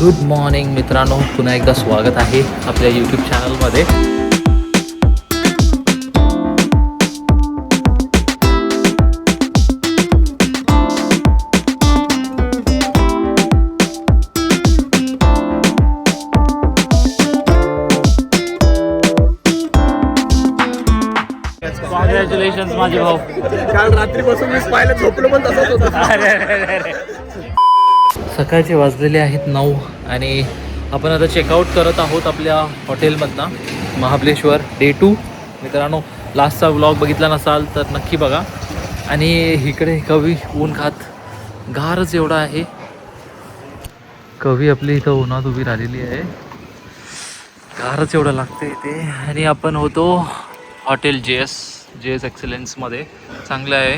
Good morning मित्रांनो, पुन्हा एकदा स्वागत आहे आपल्या यूट्यूब चॅनलमध्ये. कॉंग्रॅच्युलेशन्स माझे भाऊ. काल रात्रीपासून मी पाहिलं, झोपलो पण तसंच होतं. सकाळचे वाजलेले आहेत 9 आणि आपण आता चेकआउट करत आहोत आपल्या हॉटेलमधनं. महाबळेश्वर डे 2. मित्रांनो, लास्टचा व्लॉग बघितला नसाल तर नक्की बघा. आणि इकडे कवी ऊन खात गारच एवढा आहे. कवी आपली इथं उन्हात उभी राहिलेली आहे. गारच एवढं लागते इथे. आणि आपण होतो हॉटेल जे एस एक्सलन्समध्ये. चांगलं आहे,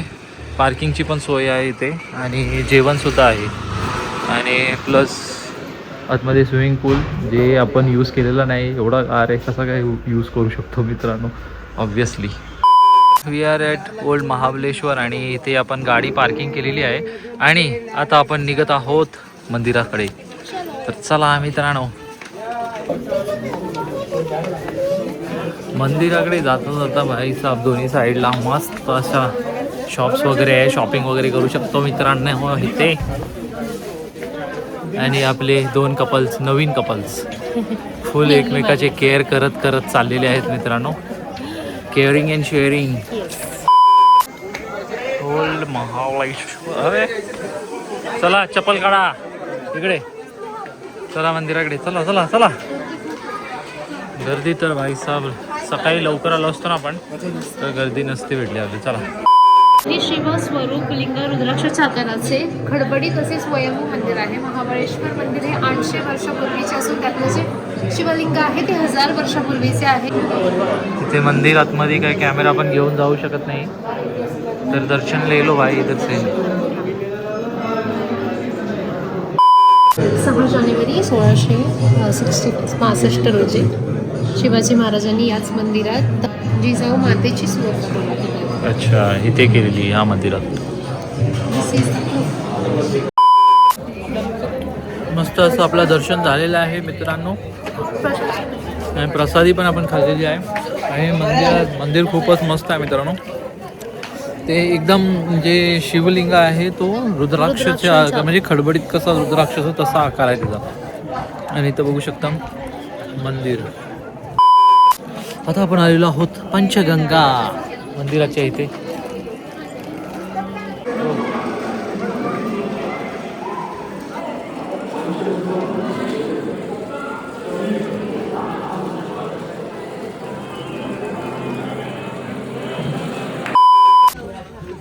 पार्किंगची पण सोय आहे इथे आणि जेवणसुद्धा आहे. आणि प्लस आतमध्ये स्विमिंग पूल जे आपण यूज केलेला नाही. एवढा गार आहे, कसा काय यूज करू शकतो मित्रांनो. Obviously we are at old Mahabaleshwar आणि इथे आपण गाडी पार्किंग केलेली आहे. आणि आता आपण निघत आहोत मंदिराकडे. तर चला मित्रांनो, मंदिराकडे जाता जाता भाई साहेब दोन्ही साईडला मस्त अशा शॉप्स वगैरे आहे. शॉपिंग वगैरे करू शकतो मित्रांनो इथे. आणि आपले 2 कपल्स, नवीन कपल्स फुल एकमेकाचे केअर करत करत चाललेले आहेत मित्रांनो. Caring and sharing. Old Mahabaleshwar. चला चप्पल काढा इकडे. चला मंदिराकडे. चला चला चला. गर्दी तर भाई साहेब सकाळी लवकर आलो असतो ना आपण तर गर्दी नसते भेटली आपली. चला. हे शिव स्वरूप लिंग रुद्राक्षाच्या आकाराचे खडबडी तसेच स्वयंभू मंदिर आहे. महाबळेश्वर मंदिर हे 800 वर्षापूर्वीचे असून त्यातले जे शिवलिंग आहे ते 1000 वर्षापूर्वीचे आहे. तिथे मंदिर आतमध्ये काही कॅमेरा आपण घेऊन जाऊ शकत नाही तर दर्शन लेलो भाई इधर से. 6 जानेवारी 1665 रोजी शिवाजी महाराजांनी याच मंदिरात जिजाऊ मातेची स्थापना केली. अच्छा, इथे केलेली ह्या मंदिरात. मस्त असं आपलं दर्शन झालेलं आहे मित्रांनो. आणि प्रसादी पण आपण खाल्लेली आहे. आणि मंदिर खूपच मस्त आहे मित्रांनो. ते एकदम जे शिवलिंग आहे तो रुद्राक्षाच्या म्हणजे खडबडीत कसा रुद्राक्षाचा तसा आकार आहे त्याचा. आणि इथं बघू शकता मंदिर. आता आपण आलेलो आहोत पंचगंगा मंदिराच्या इथे.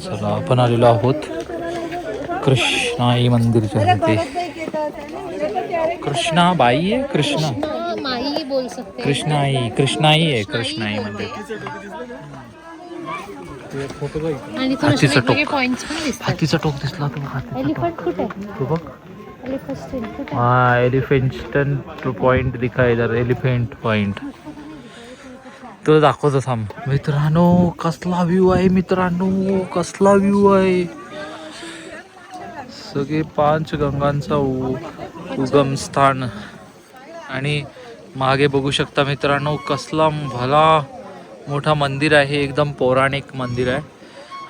चला, आपण आलेलो आहोत कृष्णाई मंदिरच्या इथे. कृष्णाबाई आहे, कृष्णा माई बोल सकते. कृष्णाई आहे. कृष्णाई मंदिर. आणि हातीचं टोक. पॉइंट्स पण दिसतात. हातीचा टोक दिसला तुम्हाला? एलिफंट कुठे आहे? तो बघ. एलिफंट हाँ, एलिफेंट पॉइंट दिखा इधर. एलिफेंट पॉइंट तो दाखवतो थांब. मित्रांनो कसला व्ह्यू आहे मित्रांनो, कसला व्ह्यू आहे. सगळे 5 गंगांचा उगम स्थान. आणि मागे बघू शकता मित्रांनो कसला भला मोठा मंदिर आहे. एकदम पौराणिक मंदिर आहे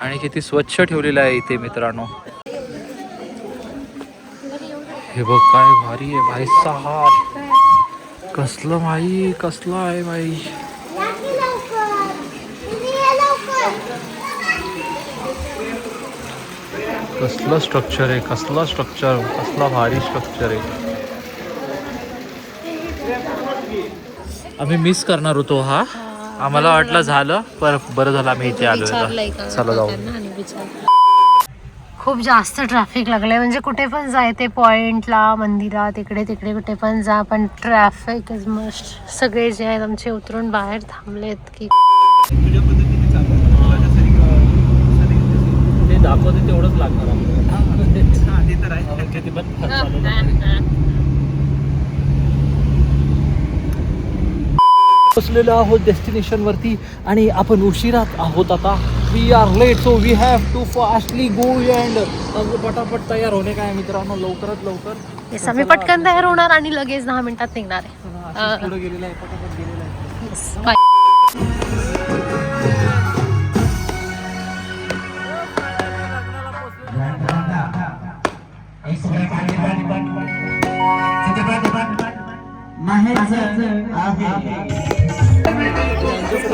आणि किती स्वच्छ ठेवलेलं आहे इथे मित्रांनो. हे बघ काय भारी आहे भाई साहेब. कसलं भाई, कसलं आहे भाई. कसलं स्ट्रक्चर आहे, कसला स्ट्रक्चर, कसला भारी स्ट्रक्चर आहे. आम्ही मिस करणार होतो हा. आम्हाला वाटलं झालं, पर बरं झालं आम्ही इथे आलो. चला जाऊ. खूप जास्त ट्रॅफिक लागलंय. म्हणजे कुठे पण जाय ते पॉइंटला, मंदिरात, इकडे तिकडे कुठे पण जा, पण ट्रॅफिक इज मस्ट. सगळे जे आहेत आमचे उतरून बाहेर थांबलेत की ते दाखवते तेवढंच लागणार बसलेलो आहोत डेस्टिनेशन वरती आणि आपण उशिरात आहोत आता. We are late so we have to fastly go and पटापट तयार होणे काय मित्रांनो लवकरात लवकर. येस आम्ही पटकन तयार होणार आणि लगेच 10 मिनिटात निघणार आहे. पुढे गेलेला आहे पटापट गेलेला आहे. Yes bye.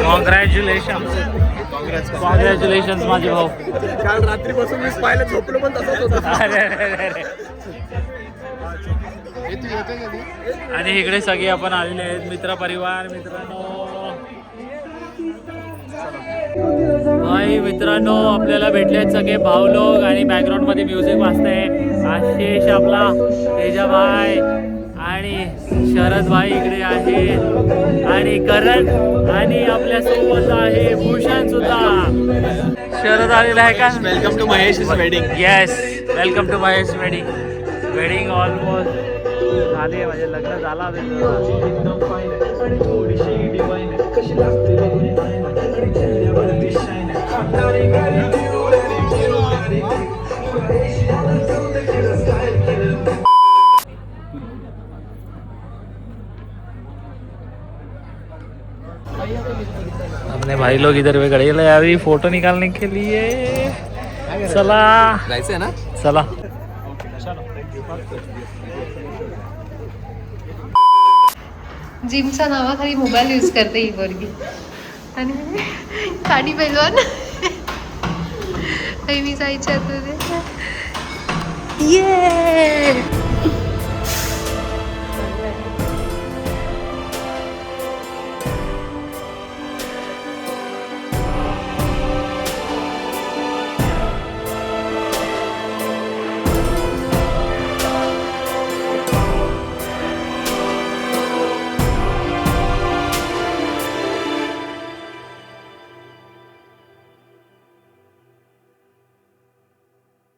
कॉंग्रॅच्युलेशन माझे भाऊ. काल रात्रीपासून मी पाहिलं झोपलो पण तसंच होतं. आणि इकडे सगळे आपण आलेले आहेत मित्र परिवार. भाई मित्रांनो आपल्याला भेटले आहेत सगळे भाऊ लोक आणि बॅकग्राऊंड मध्ये म्युझिक वाजतंय. आशिष आपला तेजाभाई आणि शरद भाई इकडे आहे आणि करण आणि आपल्या सोबत आहे भूषण सुद्धा. शरद आलेला आहे का? Welcome to Mahesh wedding. Yes welcome to Mahesh wedding. Wedding almost झाले म्हणजे लग्न झाला. अपने भाई लोग इधर पे खड़े हैं यार फोटो निकालने के लिए. चला जायचंय ना. चला. जिमच्या नावाखाली मोबाईल यूज करते ही पोरगी आणि काडी पैलवान. मी जायच्या ये